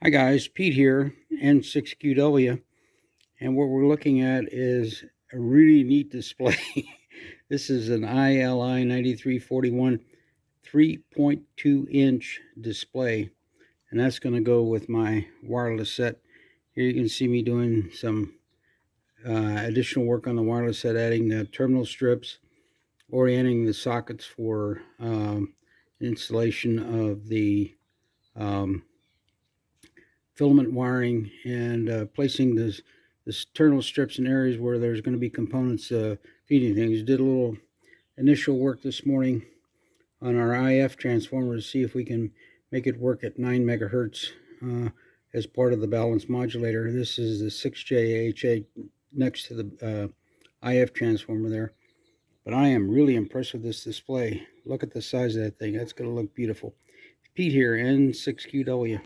Hi guys, Pete here, N6QW, and what we're looking at is a really neat display. This is an ILI89341 3.2-inch display, and that's going to go with my wireless set. Here you can see me doing some additional work on the wireless set, adding the terminal strips, orienting the sockets for installation of the filament wiring, and placing this terminal strips in areas where there's going to be components feeding things. Did a little initial work this morning on our IF transformer to see if we can make it work at 9 megahertz as part of the balance modulator. This is the 6JHA next to the IF transformer there. But I am really impressed with this display. Look at the size of that thing. That's going to look beautiful. Pete here, N6QW.